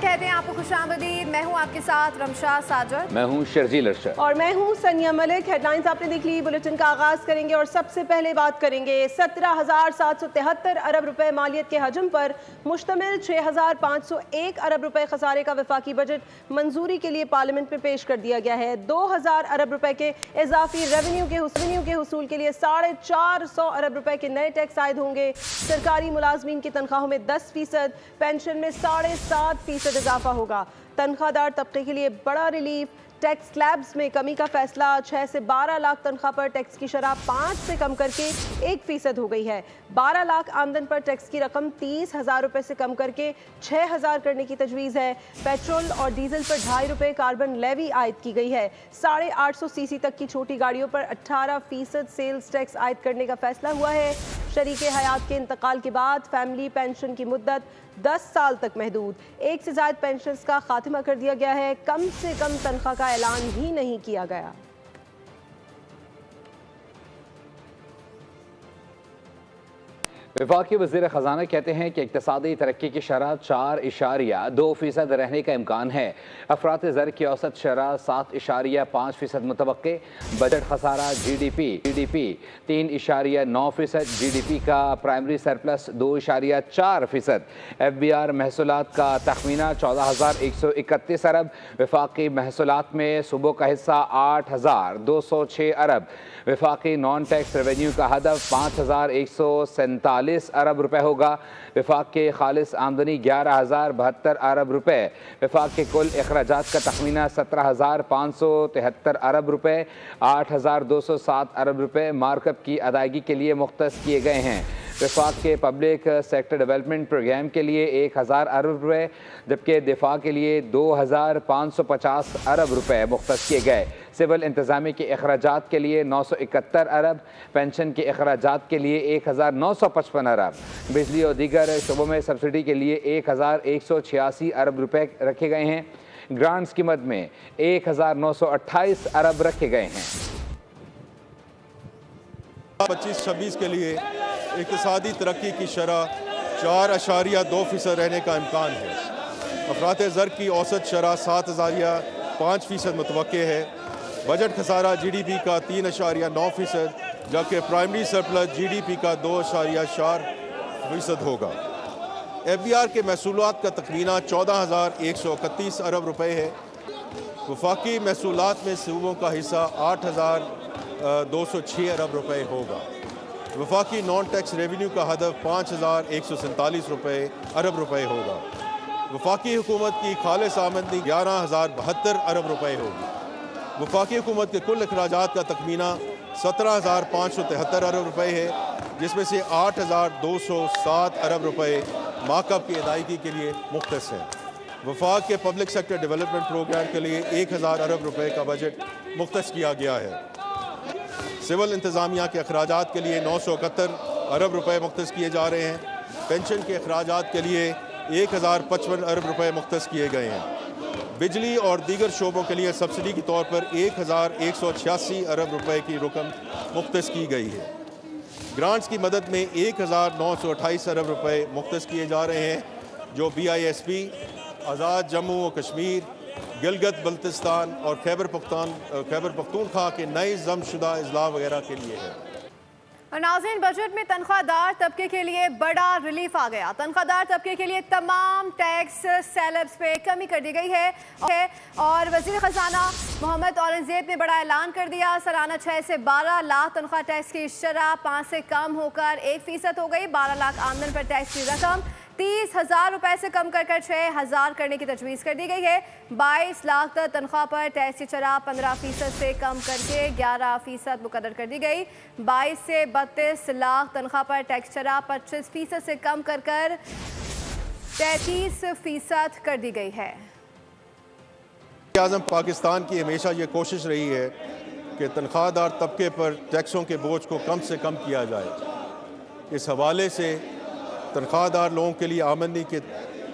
कहते हैं आपको खुशामदीद। मैं हूं आपके साथ रमशा साजद। मैं हूं शर्जील अरशद और मैं हूं सनिया मलिक। हेडलाइंस आपने देख ली। बुलेटिन का आगाज करेंगे और सबसे पहले बात करेंगे 17,773 अरब रुपए मालियत के हजम पर मुश्तमिल 6,501 अरब रुपए खसारे का वफाकी बजट मंजूरी के लिए पार्लियामेंट में पेश कर दिया गया है। 2,000 अरब रुपए के इजाफी रेवेन्यू के हुसूल के लिए 450 अरब रुपए के नए टैक्स आयद होंगे। सरकारी मुलाजमीन की तनख्वाहों में 10%, पेंशन में 7.5% इजाफा होगा। तनख्वाहदार तबके के लिए बड़ा रिलीफ। टैक्स स्लैब्स में कमी का फैसला। 6 से 12 लाख तनख्वाह पर टैक्स की शरह 5 से कम करके 1% हो गई है। 12 लाख आमदन पर टैक्स की रकम 30,000 रुपए से कम करके 6,000 करने की तजवीज़ है। पेट्रोल और डीजल पर 2.5 रुपए कार्बन लेवी आयद की गई है। 850 सीसी तक की छोटी गाड़ियों पर 18% सेल्स टैक्स आयद करने का फैसला हुआ है। शरीके हयात के इंतकाल के बाद फैमिली पेंशन की मुद्दत 10 साल तक महदूद। 1 से ज़ायद पेंशन का खात्मा कर दिया गया है। कम से कम तनख्वाह का ऐलान ही नहीं किया गया। वफाकी वज़ीर ख़जाना कहते हैं कि इक़्तिसादी तरक्की की शरह 4.2% रहने का इम्कान है। अफरात ज़र की औसत शरह 7.5% मुतवक्के। बजट खसारा GDP 3.9%। GDP का प्राइमरी सरप्लस 2.4%। FBR महसूलात का तखमीना 14,131 अरब। वफाकी महसूलात में सूबों का हिस्सा 8,206 अरब। वफाकी नॉन टैक्स रेवेन्यू का हदफ 5,147 अरब रुपए होगा। वफाक के खालिस आमदनी 11,072 अरब रुपए। वफाक के कुल अखराजात का तखमीना 17,573 अरब रुपए। 8,207 अरब रुपए मार्कअप की अदायगी के लिए मुख्तस किए गए हैं। वफाक के पब्लिक सेक्टर डेवलपमेंट प्रोग्राम के लिए 1,000 अरब रुपए, जबकि दिफा के लिए 2,550 अरब रुपए मुख्तस किए गए। सिविल इंतज़ामी के अखराजात के लिए 971 अरब। पेंशन के अखराजात के लिए 1,955 अरब। बिजली और दीगर शोबों में सब्सिडी के लिए 1,186 अरब रुपए रखे गए हैं। ग्रांट्स की मद में 1,928 अरब रखे गए हैं। 25-26 के लिए इक़्तिसादी तरक्की की शरह 4.2% रहने का इम्कान है। अफरात ज़र की औसत शरह 7.5% मुतवक्के है। बजट खसारा GDP का 3.9%, जबकि प्राइमरी सरप्लस GDP का 2.4% होगा। FBR के महसूलात का तखमीना 14,131 अरब रुपए है। वफाकी महसूलात में सूबों का हिस्सा 8,206 अरब रुपए होगा। वफाकी नॉन टैक्स रेवेन्यू का हदफ 5,147 अरब रुपए होगा। वफाकी हुकूमत की खालिस आमदनी 11,072 अरब रुपए होगी। वफाकी हुकूमत के कुल अखराजात का तखमीना 17,573 अरब रुपए है, जिसमें से 8,207 अरब रुपए मार्कअप की अदायगी के लिए मुख्तस हैं। वफाक के पब्लिक सेक्टर डेवलपमेंट प्रोग्राम के लिए 1,000 अरब रुपए का बजट मुख्तस किया गया है। सिविल इंतज़ामिया के अखराजात के लिए 971 अरब रुपए मुख्तस किए जा रहे हैं। पेंशन के अखराजात के लिए 1,055 अरब रुपए मुख्तस किए गए हैं। बिजली और दीगर शोबों के लिए सब्सिडी के तौर पर 1,186 अरब रुपए की रकम मुख्तस की गई है। ग्रांट्स की मदद में 1,928 अरब रुपए मुख्तस किए जा रहे हैं, जो BISP, आज़ाद जम्मू और कश्मीर, गिलगित बल्तिस्तान और खैबर पख्तूनख्वा के नए जमशुदा अजला वगैरह के लिए है। और नाज़रीन, बजट में तनख्वाहदार तबके के लिए बड़ा रिलीफ आ गया। तनख्वाहदार तबके के लिए तमाम टैक्स स्लैब्स पे कमी कर दी गई है और वज़ीर ख़जाना मोहम्मद औरंगज़ेब ने बड़ा ऐलान कर दिया। सालाना 6 से 12 लाख तनख्वाह टैक्स की शरह 5 से कम होकर 1% हो गई। 12 लाख आमदन पर टैक्स की रकम 30,000 रुपए से कम कर 6,000 करने की तजवीज़ कर दी गई है। 22 लाख तक तनख्वाह पर टैक्स की शरह 15% से कम करके 11% मुकर्रर कर दी गई। 22 से 32 लाख तनख्वाह पर टैक्स शरह 25% से कम कर 33% कर दी गई है। आज़म पाकिस्तान की हमेशा ये कोशिश रही है कि तनख्वाहदार तबके पर टैक्सों के बोझ को कम से कम किया जाए। इस हवाले से तनख्वाहदार लोगों के लिए आमदनी के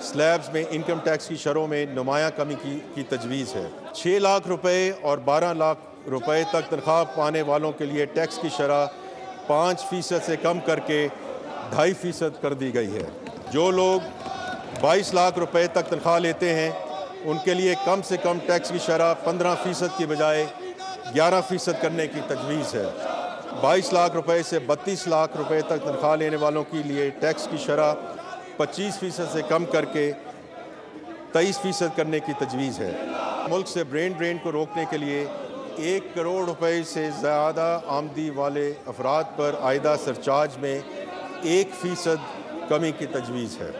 स्लैब्स में इनकम टैक्स की शरों में नुमायाँ कमी की तजवीज़ है। 6 लाख रुपए और 12 लाख रुपए तक तनख्वाह पाने वालों के लिए टैक्स की शरह 5% से कम करके 2.5% कर दी गई है। जो लोग 22 लाख रुपए तक तनख्वाह लेते हैं, उनके लिए कम से कम टैक्स की शरह 15% की बजाय 11% करने की तजवीज़ है। 22 लाख रुपए से 32 लाख रुपए तक तनख्वाह लेने वालों के लिए टैक्स की शरह 25% से कम करके 23% करने की तजवीज़ है। मुल्क से ब्रेन ड्रेन को रोकने के लिए 1 करोड़ रुपए से ज़्यादा आमदनी वाले अफराद पर आयदा सरचार्ज में 1% कमी की तजवीज़ है।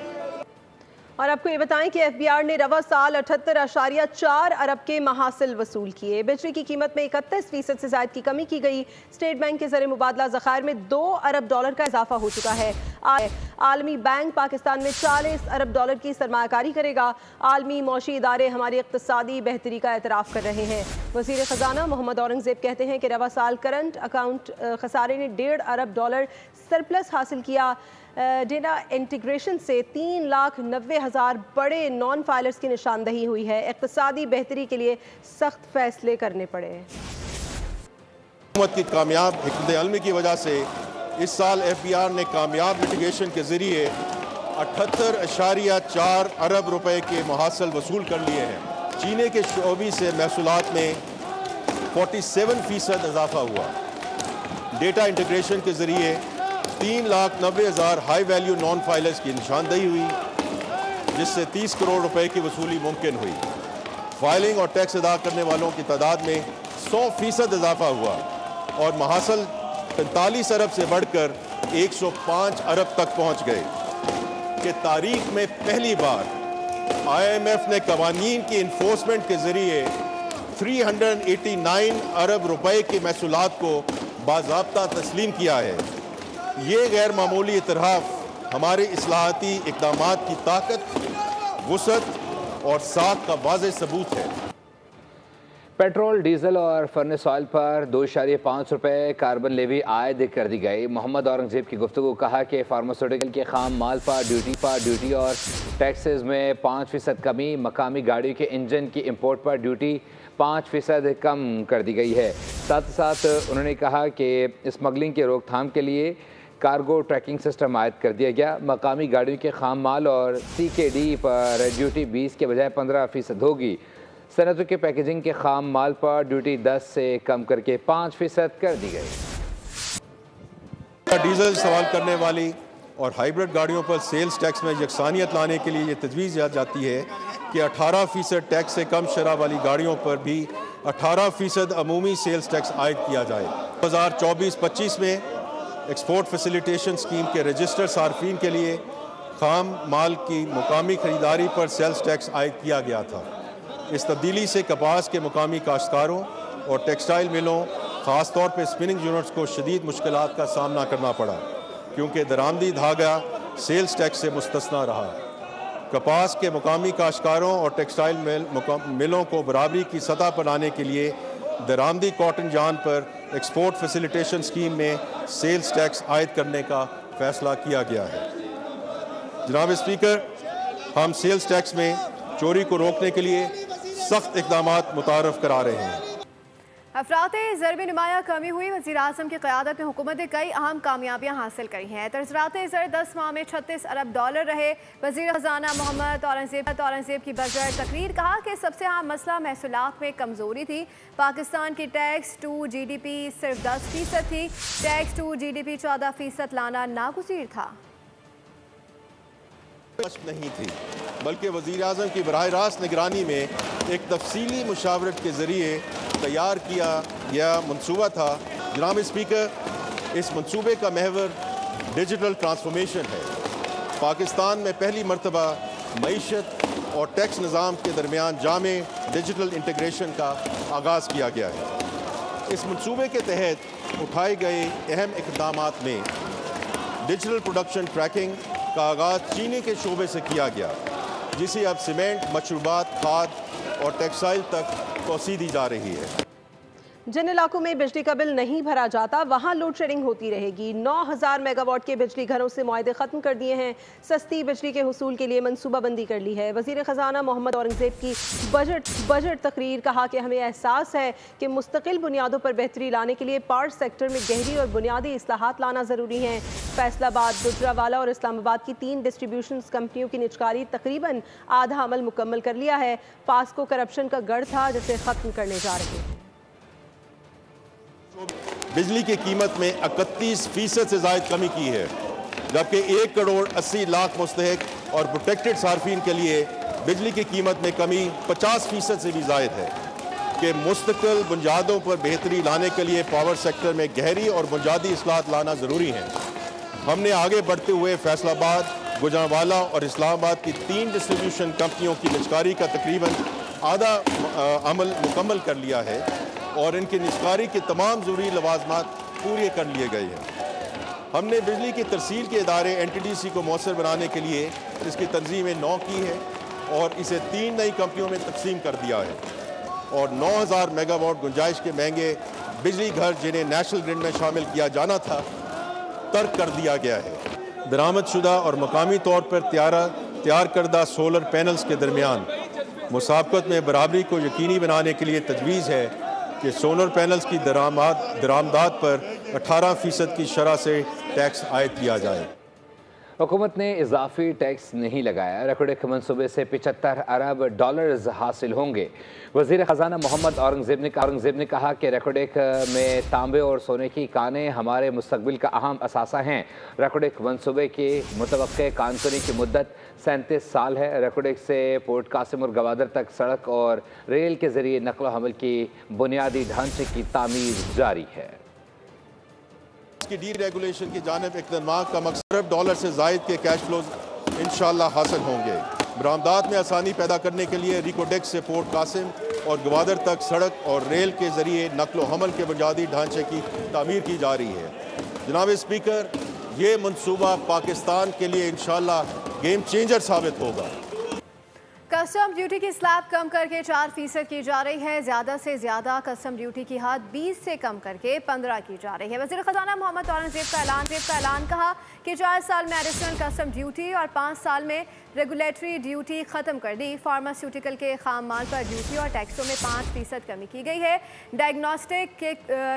और आपको ये बताएं कि एफबीआर ने रवा साल 78.4 अरब के महासिल वसूल किए। बिजली की कीमत में 31% से ज़ायद की कमी की गई। स्टेट बैंक के ज़रिए मुबादला ज़खायर में $2 अरब का इजाफा हो चुका है। आलमी बैंक पाकिस्तान में $40 अरब की सरमायाकारी करेगा। आलमी मौशी इदारे हमारी इक़्तिसादी बेहतरी का एतराफ़ कर रहे हैं। वज़ीर ख़जाना मोहम्मद औरंगज़ेब कहते हैं कि रवा साल करंट अकाउंट खसारे ने $1.5 अरब सरप्लस हासिल किया। डेटा इंटीग्रेशन से 3,90,000 बड़े नॉन फाइलर्स की निशानदही हुई है। इक़्तिसादी बेहतरी के लिए सख्त फैसले करने पड़े। हुकूमत की कामयाब हिकमत अमली की वजह से इस साल एफबीआर ने कामयाब लिटिगेशन के ज़रिए 78.4 अरब रुपए के मुहासिल वसूल कर लिए हैं। चीनी के शोबे से महसूलात में 47% इजाफा हुआ। डेटा इंटीग्रेशन के ज़रिए 3,90,000 हाई वैल्यू नॉन फाइलर्स की निशानदही हुई, जिससे 30 करोड़ रुपए की वसूली मुमकिन हुई। फाइलिंग और टैक्स अदा करने वालों की तादाद में 100% इजाफा हुआ और महासल 45 अरब से बढ़कर 105 अरब तक पहुंच गए कि तारीख में पहली बार IMF ने कवानीन की इन्फोर्समेंट के जरिए 389 अरब रुपए की महसूलात को बाज़ाब्ता तस्लीम किया है। ये गैर मामूली इतराफ़ हमारे इस्लाहाती इक़दामात की ताकत, वुसअत और साख का वाज़ेह सबूत है। पेट्रोल, डीजल और फर्नेस ऑयल पर 2.5 रुपये कार्बन लेवी आयद कर दी गई। मोहम्मद औरंगज़ेब की गुफ्तगू कहा कि फार्मास्यूटिकल के खाम माल पर ड्यूटी और टैक्सेस में 5% कमी, मकामी गाड़ियों के इंजन की इंपोर्ट पर ड्यूटी 5% कम कर दी गई है। साथ साथ उन्होंने कहा कि स्मगलिंग के रोकथाम के लिए कार्गो ट्रैकिंग सिस्टम आयद कर दिया गया। मकामी गाड़ियों के खाम माल और CKD पर ड्यूटी 20 के बजाय 15% होगी। सनतों के पैकेजिंग के खाम माल पर ड्यूटी 10 से कम करके 5% कर दी गई। डीजल इस्तेमाल करने वाली और हाइब्रिड गाड़ियों पर सेल्स टैक्स में यकसानियत लाने के लिए ये तजवीज़ जाती है कि 18% टैक्स से कम शरह वाली गाड़ियों पर भी 18% अमूमी सेल्स टैक्स आयद किया जाए। 2024-25 में एक्सपोर्ट फैसिलिटेशन स्कीम के रजिस्टर सार्फिन के लिए खाम माल की मुकामी ख़रीदारी पर सेल्स टैक्स आयद किया गया था। इस तब्दीली से कपास के मुकामी काश्तकारों और टेक्सटाइल मिलों, ख़ास तौर पर स्पिनिंग यूनिट्स को शदीद मुश्किलात का सामना करना पड़ा, क्योंकि दरामदी धागा सेल्स टैक्स से मुस्तस्ना रहा। कपास के मुकामी काश्तकारों और टेक्सटाइल मिलों को बराबरी की सतह पर लाने के लिए दरामदी कॉटन जान पर एक्सपोर्ट फैसिलिटेशन स्कीम में सेल्स टैक्स आयद करने का फैसला किया गया है। जनाब स्पीकर, हम सेल्स टैक्स में चोरी को रोकने के लिए सख्त इक़दामात मुतारफ़ करा रहे हैं। अफराते ज़र में नुमाया कमी हुई। वज़ीर आज़म की क़यादत में हुकूमत ने कई अहम कामयाबियाँ हासिल करी हैं। तर्ज़राते ज़र 10 माह में $36 अरब रहे। वज़ीर ख़जाना मोहम्मद औरंगज़ेब की बजट तकरीर कहा कि सबसे अहम मसला महसूलात में कमज़ोरी थी। पाकिस्तान की टैक्स टू GDP सिर्फ 10% थी। टैक्स टू GDP 14% लाना नागुज़ीर था। नहीं थी, बल्कि वज़ीर आज़म की बराह रास्त निगरानी में एक तफसीली मुशावरत के ज़रिए तैयार किया गया मनसूबा था। जनाब स्पीकर, इस मनसूबे का महवर डिजिटल ट्रांसफॉर्मेशन है। पाकिस्तान में पहली मरतबा मईशत और टैक्स निज़ाम के दरमियान जामे डिजिटल इंटीग्रेशन का आगाज़ किया गया है। इस मनसूबे के तहत उठाए गए अहम इक़दामात में डिजिटल प्रोडक्शन ट्रैकिंग का आगाज़ चीनी के शोबे से किया गया, जिसे अब सीमेंट, मशरूबात, खाद और टेक्सटाइल तक तोसी दी जा रही है। जिन इलाकों में बिजली का बिल नहीं भरा जाता वहां लोड शेडिंग होती रहेगी। 9000 मेगावाट के बिजली घरों से मुआहदे खत्म कर दिए हैं। सस्ती बिजली के हुसूल के लिए मनसूबाबंदी कर ली है। वजीर खजाना मोहम्मद औरंगजेब की बजट तकरीर, कहा कि हमें एहसास है कि मुस्तकिल बुनियादों पर बेहतरी लाने के लिए पावर सेक्टर में गहरी और बुनियादी इस्लाहात लाना ज़रूरी है। फैसलाबाद, गुजरावाला और इस्लामाबाद की 3 डिस्ट्रीब्यूशन कंपनियों की निजकारी तकरीबन आधा अमल मुकम्मल कर लिया है। पास को करप्शन का गढ़ था जिसे ख़त्म करने जा रहे हैं। बिजली की कीमत में 31% से ज़ायद कमी की है, जबकि 1 करोड़ 80 लाख मुस्तहिक और प्रोटेक्टेड सार्फिन के लिए बिजली की कीमत में कमी 50% से भी ज़ायद है कि मुस्तकिल बुनियादों पर बेहतरी लाने के लिए पावर सेक्टर में गहरी और बुनियादी इस्लाहात लाना ज़रूरी है। हमने आगे बढ़ते हुए फैसलाबाद, गुजरावाला और इस्लामाबाद की 3 डिस्ट्रीब्यूशन कंपनियों की निजकारी का तकरीबन आधा अमल मुकम्मल कर लिया है और इनकी निजकारी के तमाम ज़रूरी लवाजमात पूरे कर लिए गए हैं। हमने बिजली की तरसील के इदारे NTDC को मौसर बनाने के लिए इसकी तंजीमें 9 की है और इसे 3 नई कंपनियों में तकसीम कर दिया है और 9000 मेगावाट गुंजाइश के महंगे बिजली घर जिन्हें नेशनल ग्रिड में शामिल किया जाना था तर्क कर दिया गया है। बरामदशुदा और मकामी तौर पर तैयार करदा सोलर पैनल्स के दरमियान मुसाबकत में बराबरी को यकीनी बनाने के लिए तजवीज़ है कि सोलर पैनल्स की दरामदात पर 18% की शरह से टैक्स आयद किया जाए। हुकूमत ने इजाफी टैक्स नहीं लगाया। रेकॉर्ड मनसूबे से 75 अरब डॉलर्स हासिल होंगे। वज़ीर ख़जाना मोहम्मद औरंगजेब ने कहा कि रेकॉर्ड में तांबे और सोने की कानें हमारे मुस्तकबिल का अहम असासा हैं। रेकॉर्ड मनसूबे की मुतवक्के कानूनी की मुद्दत 37 साल है। रेकॉर्ड से पोर्ट कासिम और गवादर तक सड़क और रेल के ज़रिए नकल हमल की बुनियादी ढांचे की तामीर जारी है। की डी रेगुलेशन की जानिब इक़दामात का मकसद अरब डॉलर से ज़ायद के कैश फ्लोज इंशाअल्लाह हासिल होंगे। बरामदात में आसानी पैदा करने के लिए रिकोडेक्स से पोर्ट कासिम और गवादर तक सड़क और रेल के ज़रिए नकलो हमल के बुनियादी ढांचे की तामीर की जा रही है। जनाब स्पीकर, ये मनसूबा पाकिस्तान के लिए इंशाअल्लाह गेम चेंजर साबित होगा। कस्टम ड्यूटी की स्लैब कम करके 4% की जा रही है। ज़्यादा से ज़्यादा कस्टम ड्यूटी की हद 20 से कम करके 15 की जा रही है। वज़ीर ख़जाना मोहम्मद औरंगजेब का ऐलान कहा कि 4 साल में एडिशनल कस्टम ड्यूटी और 5 साल में रेगुलेटरी ड्यूटी ख़त्म कर दी। फार्मास्यूटिकल के खाम माल पर ड्यूटी और टैक्सों में 5% कमी की गई है। डायग्नोस्टिक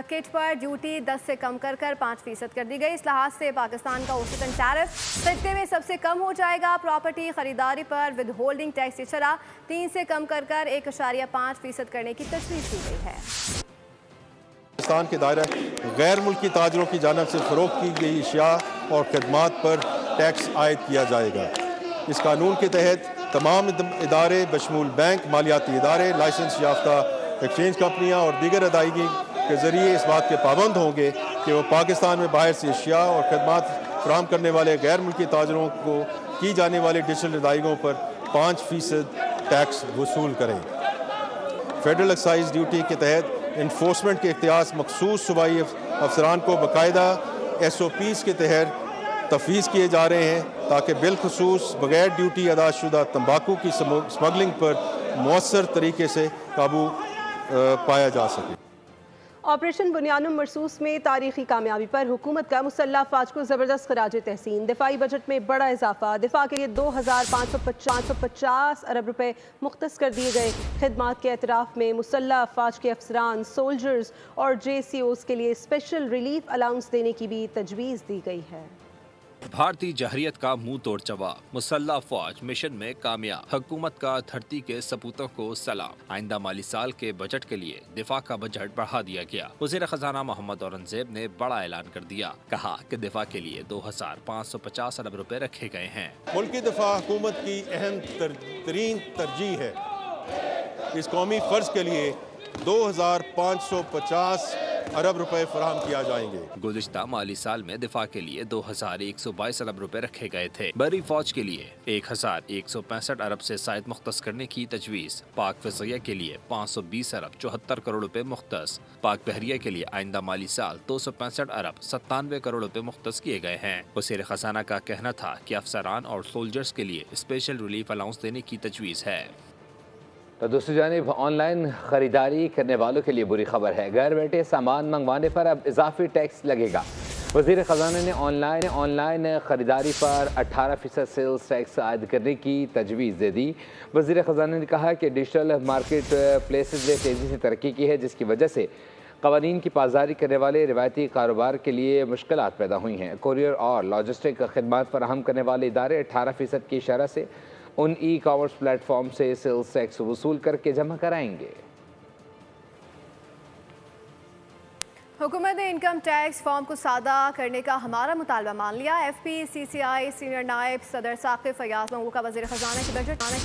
किट पर ड्यूटी 10 से कम कर 5% कर दी गई। इस लिहाज से पाकिस्तान का औसतन टैरिफ खित्ते में सबसे कम हो जाएगा। प्रॉपर्टी खरीदारी पर विद होल्डिंग टैक्स की शरह 3 से कम कर 1.5% करने की तजवीज़ की गई है। पाकिस्तान के दायरा गैर मुल्की ताजरों की जानिब से फ़रोख्त की गई अशिया और खदमात पर टैक्स आयद किया जाएगा। इस कानून के तहत तमाम इदारे बशमूल बैंक, मालियाती इदारे, लाइसेंस याफ्ता एक्सचेंज कंपनियाँ और दीगर अदायगी के ज़रिए इस बात के पाबंद होंगे कि वो पाकिस्तान में बाहर से अशिया और खदमात फराहम करने वाले गैर मुल्की ताजरों को की जाने वाली डिजिटल अदायगियों पर 5% टैक्स वसूल करें। फेडरल एक्साइज ड्यूटी के तहत इन्फोर्समेंट के इख्तियार मखसूस सूबाई अफसरान को बाकायदा SOPs के तहत तफवीज़ किए जा रहे हैं ताकि बिलखसूस बगैर ड्यूटी अदाशुदा तंबाकू की स्मगलिंग पर मौसर तरीके से काबू पाया जा सके। ऑपरेशन बुनियानुम मरसूस में तारीखी कामयाबी पर हुकूमत का मुसल्लह अफवाज को ज़बरदस्त खराज तहसीन। दिफाई बजट में बड़ा इजाफा। दिफा के लिए 2550 अरब रुपए मुख्तस कर दिए गए। खिदमात के एतराफ़ में मुसल्लह अफवाज के अफसरान, सोल्जर्स और JCOs के लिए स्पेशल रिलीफ अलाउंस देने की भी तजवीज़ दी गई है। भारतीय जहरियत का मुंह तोड़ जवाब। मुसल्लह अफवाज मिशन में कामयाब। हुकूमत का धरती के सपूतों को सलाम। आइंदा माली साल के बजट के लिए दिफा का बजट बढ़ा दिया गया। वज़ीर ख़जाना मोहम्मद औरंगजेब ने बड़ा ऐलान कर दिया। कहा कि दिफा के लिए 2550 अरब रुपए रखे गए हैं। मुल्की दिफा हुकूमत की अहम तरीन तरजीह है। इस कौमी फर्ज के लिए 2550 अरब रुपए फराहम किया जाएंगे। गुज़िश्ता माली साल में दिफा के लिए 2122 अरब रुपए रखे गए थे। बरी फौज के लिए 1165 अरब से ज़ायद मुख्तस करने की तजवीज़। पाक फ़ज़िया के लिए 520 अरब 74 करोड़ रुपए मुख्तस। पाक बहरिया के लिए आइंदा माली साल 265 अरब 97 करोड़ रुपए मुख्तस किए गए हैं। वज़ीर ख़ज़ाना का कहना था कि अफसरान और सोल्जर्स के लिए स्पेशल रिलीफ अलाउंस देने की तजवीज़ है। तो दूसरी जानिब ऑनलाइन ख़रीदारी करने वालों के लिए बुरी खबर है। घर बैठे सामान मंगवाने पर अब इजाफी टैक्स लगेगा। वज़ीर ख़जाना ने ऑनलाइन ख़रीदारी पर 18% सेल्स टैक्स आयद करने की तजवीज़ दे दी। वज़ीर ख़जाना ने कहा कि डिजिटल मार्केट प्लेसेस ने तेज़ी से तरक्की की है, जिसकी वजह से क़वानीन की पासदारी करने वाले रिवायती कारोबार के लिए मुश्किलात पैदा हुई हैं। कोरियर और लॉजिस्टिक खदमात फराहम करने वाले इदारे 18% की शरह से उन ई कॉमर्स प्लेटफॉर्म से सेल्स टैक्स वसूल करके जमा कराएंगे। हुकूमत ने इनकम टैक्स फॉर्म को सादा करने का हमारा मुतालबा मान लिया। FPCCI सीनियर नायब सदर साकिब फयाज मंगू का वज़ीर ख़जाना की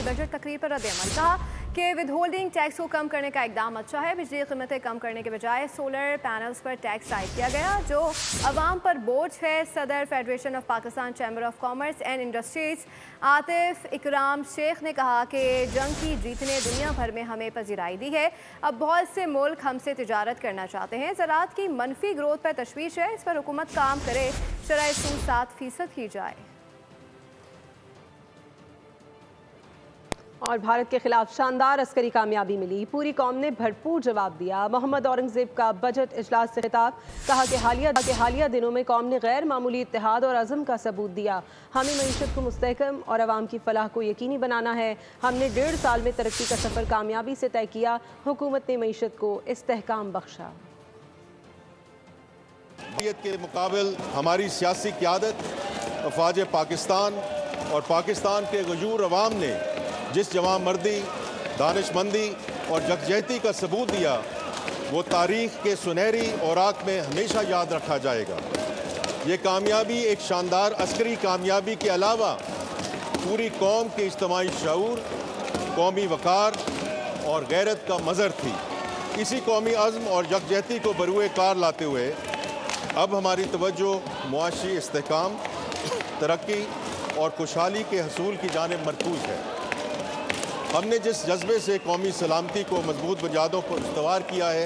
बजट तकरीर पर रद्द-ए-अमल। कहा कि विद होल्डिंग टैक्स को कम करने का इकदाम अच्छा है। बिजली की कीमतें कम करने के बजाय सोलर पैनल्स पर टैक्स आयद किया गया जो अवाम पर बोझ है। सदर federation of Pakistan chamber of commerce and industries Atif इकराम शेख ने कहा कि जंग की जीत ने दुनिया भर में हमें पजीराई दी है। अब बहुत से मुल्क हमसे तिजारत करना चाहते हैं। ज़राअत की मनफी ग्रोथ पर तशवीश है, इस पर हुकूमत काम करे। शरह सूद 7% की जाए। और भारत के खिलाफ शानदार अस्करी कामयाबी मिली, पूरी कौम ने भरपूर जवाब दिया। मोहम्मद औरंगजेब का बजट इजलास से खिताब, कहा कि हालिया दिनों में कौम ने गैर मामूली इत्तेहाद और अज़म का सबूत दिया। हमें मईशत को मुस्तहकम और आवाम की फलाह को यकीनी बनाना है। हमने 1.5 साल में तरक्की का सफ़र कामयाबी से तय किया। हुकूमत ने मईशत को इस्तेहकाम बख्शा। के मुकाबिल हमारी सियासी क़यादत, अफवाज पाकिस्तान और पाकिस्तान के गजूर अवाम ने जिस जवां मर्दी, दानिशमंदी और यकजहती का सबूत दिया, वो तारीख़ के सुनहरी औराक में हमेशा याद रखा जाएगा। ये कामयाबी एक शानदार अस्करी कामयाबी के अलावा पूरी कौम के इज्तिमाई शऊर, कौमी वक़ार और गैरत का मज़हर थी। इसी कौमी अज़्म और यकजहती को बरूए कार लाते हुए अब हमारी तवज्जो मुआशी इस्तेहकाम, तरक्की और खुशहाली के हसूल की जानिब मरकूज़ है। हमने जिस जज्बे से कौमी सलामती को मजबूत बुनियादों पर इस्तवार किया है,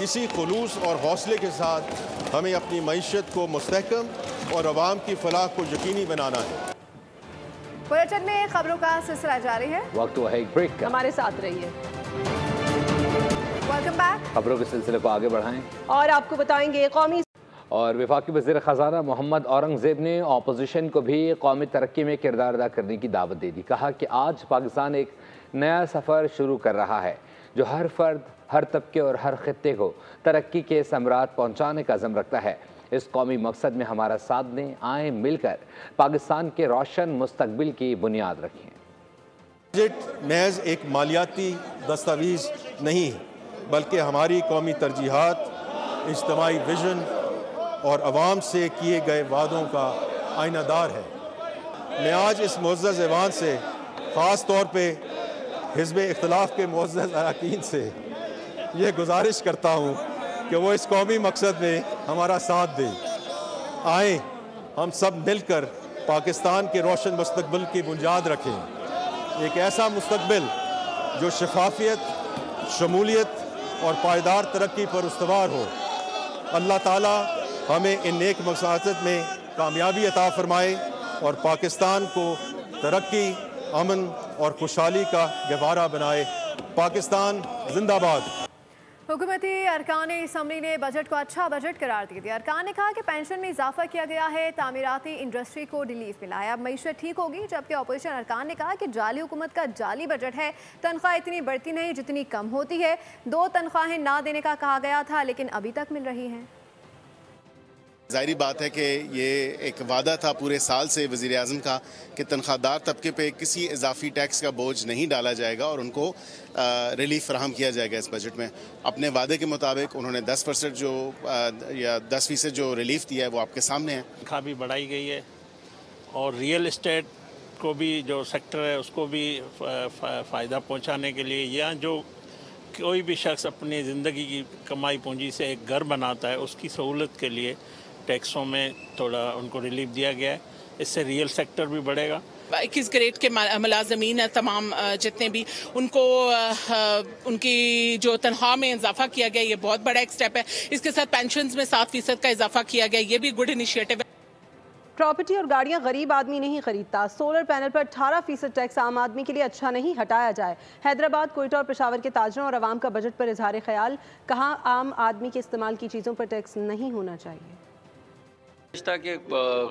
इसी खुलूस और हौसले के साथ हमें अपनी मईशत को मुस्तहकम और अवाम की फलाह को यकीनी बनाना है। बुलेटिन में खबरों का सिलसिला जारी है। वक्त हुआ है एक ब्रेक का, हमारे साथ रहिए। Welcome back. खबरों के सिलसिले को आगे बढ़ाएं और आपको बताएंगे कौमी और वफाकी वज़ीर ख़जाना मोहम्मद औरंगजेब ने अपोजिशन को भी कौमी तरक्की में किरदार अदा करने की दावत दे दी। कहा कि आज पाकिस्तान एक नया सफ़र शुरू कर रहा है जो हर फर्द, हर तबके और हर खित्ते को तरक्की के समरात पहुँचाने का अज़म रखता है। इस कौमी मकसद में हमारा साथ दें, आए मिलकर पाकिस्तान के रोशन मुस्तकबिल की बुनियाद रखें। बजट महज एक मालियाती दस्तावेज़ नहीं है, बल्कि हमारी कौमी तरजीहात, इज्तिमाई विजन और अवाम से किए गए वादों का आईनादार है। मैं आज इस मुअज़्ज़ज़ ऐवान से ख़ास तौर पे हिज़्ब इख्तिलाफ़ के मुअज़्ज़ज़ अरकान से ये गुजारिश करता हूँ कि वो इस कौमी मकसद में हमारा साथ दें। आएँ हम सब मिलकर पाकिस्तान के रोशन मुस्तकबिल की बुनियाद रखें। एक ऐसा मुस्तकबिल जो शफाफियत, शमूलियत और पायदार तरक्की पर उस्तवार हो। अल्लाह ताला हमें इन नेक मकसद में कामयाबी अता फरमाए और पाकिस्तान को तरक्की, अमन और खुशहाली का गहवारा बनाए। पाकिस्तान जिंदाबाद। हुकूमती अरकान असम्बली ने बजट को अच्छा बजट करार दे दिया। अरकान ने कहा कि पेंशन में इजाफा किया गया है, तामीराती इंडस्ट्री को रिलीफ मिला है, अब मईशत ठीक होगी। जबकि अपोजिशन अरकान ने कहा कि जाली हुकूमत का जाली बजट है, तनख्वाह इतनी बढ़ती नहीं जितनी कम होती है। 2 तनख्वाहें ना देने का कहा गया था लेकिन अभी तक मिल रही हैं। ज़ाहिरी बात है कि ये एक वादा था पूरे साल से वज़ीर आज़म का कि तनख्वाहदार तबके पे किसी इजाफी टैक्स का बोझ नहीं डाला जाएगा और उनको रिलीफ फराहम किया जाएगा। इस बजट में अपने वादे के मुताबिक उन्होंने 10% जो या 10% जो रिलीफ दिया है वो आपके सामने है। तनख्वाह भी बढ़ाई गई है और रियल इस्टेट को भी जो सेक्टर है उसको भी फ़ायदा पहुँचाने के लिए, या जो कोई भी शख्स अपनी ज़िंदगी की कमाई पूंजी से एक घर बनाता है उसकी सहूलत के लिए टैक्सों में थोड़ा उनको रिलीफ दिया गया है। इससे रियल सेक्टर भी बढ़ेगा। 21 ग्रेड के मुलाजमीन है तमाम जितने भी, उनको उनकी जो तनख्वाह में इजाफा किया गया, ये बहुत बड़ा एक स्टेप है। इसके साथ पेंशन्स में 7% का इजाफा किया गया, ये भी गुड इनिशिएटिव है। प्रॉपर्टी और गाड़ियां गरीब आदमी नहीं खरीदता। सोलर पैनल पर 18% टैक्स आम आदमी के लिए अच्छा नहीं, हटाया जाए। हैदराबाद, कोयटा और पेशावर के ताजरों और आवाम का बजट पर इजहार ख्याल, कहा आम आदमी के इस्तेमाल की चीज़ों पर टैक्स नहीं होना चाहिए। कि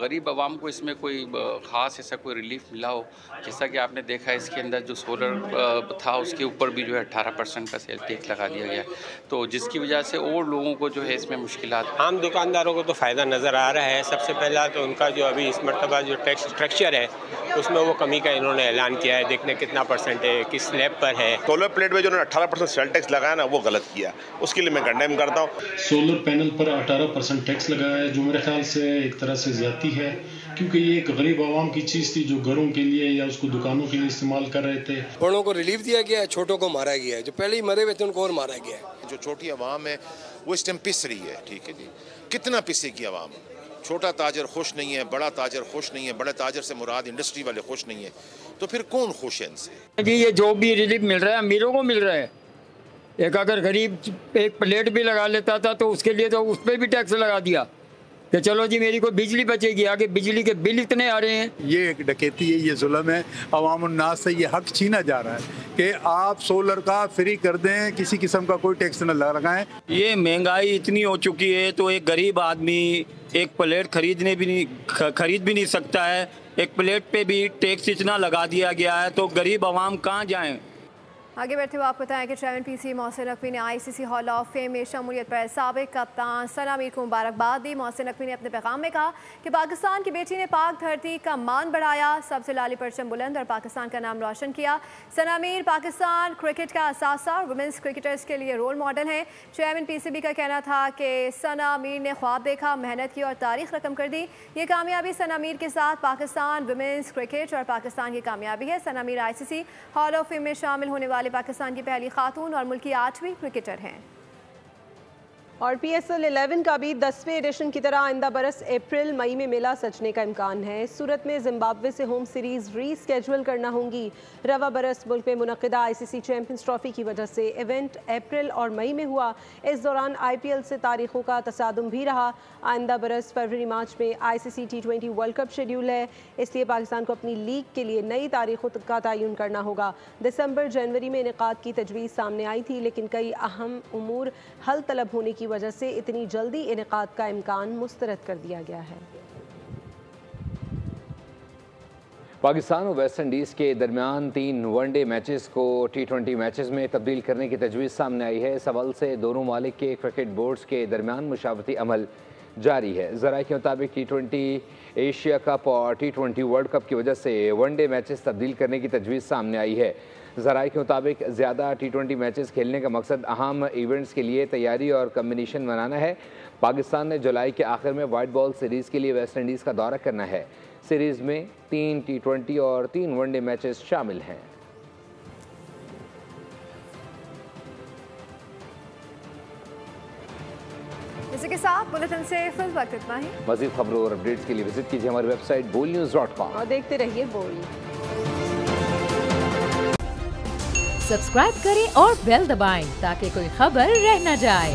गरीब आवाम को इसमें कोई ख़ास ऐसा कोई रिलीफ मिला हो, जैसा कि आपने देखा इसके अंदर जो सोलर था उसके ऊपर भी जो है 18% का सेल टैक्स लगा दिया गया, तो जिसकी वजह से और लोगों को जो है इसमें मुश्किलात। आम दुकानदारों को तो फ़ायदा नज़र आ रहा है। सबसे पहला तो उनका जो अभी इस मरतबा जो टैक्स स्ट्रक्चर है उसमें वो कमी का इन्होंने ऐलान किया है। देखने कितना परसेंट है, किस स्लैब पर है। सोलर प्लेट में जो 18% सेल टैक्स लगाया ना, वो गलत किया, उसके लिए मैं कंडेम करता हूँ। सोलर पैनल पर 18% टैक्स लगाया है, जो मेरे ख्याल से एक तरह से ज्यादती है, क्योंकि ये एक गरीब आवाम की चीज़ थी जो घरों के लिए या उसको दुकानों के लिए इस्तेमाल कर रहे थे। बड़ों को रिलीफ दिया गया है, छोटों को मारा गया है। जो पहले ही मरे हुए थे उनको और मारा गया है। जो छोटी आवाम है वो इस टाइम पिस रही है, ठीक है जी। कितना पिसेगी आवाम? छोटा ताजर खुश नहीं है, बड़ा ताजर खुश नहीं है, बड़े ताजर से मुराद इंडस्ट्री वाले खुश नहीं है, तो फिर कौन खुश है इनसे? जी ये जो भी रिलीफ मिल रहा है अमीरों को मिल रहा है। एक अगर गरीब एक प्लेट भी लगा लेता था तो उसके लिए तो उस पर भी टैक्स लगा दिया कि चलो जी मेरी कोई बिजली बचेगी, आगे बिजली के बिल इतने आ रहे हैं। ये एक डकैती है, ये जुल्म है। अवामुन्नास से ये हक छीना जा रहा है कि आप सोलर का फ्री कर दें, किसी किस्म का कोई टैक्स न लगाएं। ये महंगाई इतनी हो चुकी है तो एक गरीब आदमी एक प्लेट खरीद भी नहीं सकता है। एक प्लेट पे भी टैक्स इतना लगा दिया गया है तो गरीब आवाम कहाँ जाएं। आगे बैठे हुए आपको बताएं कि चेयरमैन पीसी मोहसिन नकवी ने आईसीसी हॉल ऑफ फेम में शमूलियत पर साबिक कप्तान सना मीर को मुबारकबाद दी। मोहसिन नकवी ने अपने पैगाम में कहा कि पाकिस्तान की बेटी ने पाक धरती का मान बढ़ाया, सबसे लाली परचम बुलंद और पाकिस्तान का नाम रोशन किया। सना मीर पाकिस्तान क्रिकेट का असासा और वुमेंस क्रिकेटर्स के लिए रोल मॉडल हैं। चेयरमैन पीसीबी का कहना था कि सना मीर ने ख्वाब देखा, मेहनत की और तारीख रकम कर दी। ये कामयाबी सना मीर के साथ पाकिस्तान वुमेंस क्रिकेट और पाकिस्तान की कामयाबी है। Sana Mir ICC hall of fame में शामिल होने वाले पाकिस्तान की पहली खातून और मुल्क की 8वीं क्रिकेटर हैं। और PSL 11 का भी 10वें एडिशन की तरह आइंदा बरस अप्रैल मई में मेला सजने का इम्कान है। इस सूरत में जिम्बाब्वे से होम सीरीज़ रीस्केड्यूल करना होंगी। रवा बरस मुल्क में मुनक़िदा ICC चैम्पियंस ट्रॉफी की वजह से इवेंट अप्रैल और मई में हुआ। इस दौरान IPL से तारीखों का तसादुम भी रहा। आइंदा बरस फरवरी मार्च में ICC T20 world cup schedule है, इसलिए पाकिस्तान को अपनी लीग के लिए नई तारीखों का तयन करना होगा। दिसंबर जनवरी में इनेकाद की तजवीज़ सामने आई थी, लेकिन कई अहम उमूर हल तलब होने की वजह से इतनी जल्दी इनेकाद का इम्कान मुस्तरद कर दिया गया है। पाकिस्तान और वेस्ट इंडीज़ के दरमियान 3 वनडे मैचेस को T20 मैचेस में तब्दील करने की तजवीज़ सामने आई है। इस हवाले से दोनों मालिक के क्रिकेट बोर्ड्स के दरमियान मुशावरती अमल जारी है। ज़राए के मुताबिक T20 एशिया कप और T20 वर्ल्ड कप की वजह से वनडे मैचेस तब्दील करने की तजवीज़ सामने आई है। ज़राए के मुताबिक ज़्यादा T20 मैचेस खेलने का मकसद अहम इवेंट्स के लिए तैयारी और कम्बिनेशन बनाना है। पाकिस्तान ने जुलाई के आखिर में वाइट बॉल सीरीज़ के लिए वेस्ट इंडीज़ का दौरा करना है। सीरीज़ में 3 T20 और 3 वनडे मैचेस शामिल हैं। इसी के साथ बुलेटिन से फिल वक्त इतना ही। मज़ीद खबरों और अपडेट्स के लिए विजिट कीजिए हमारी वेबसाइट bolnews.com और देखते रहिए बोल। सब्सक्राइब करें और बेल दबाएं ताकि कोई खबर रह न जाए।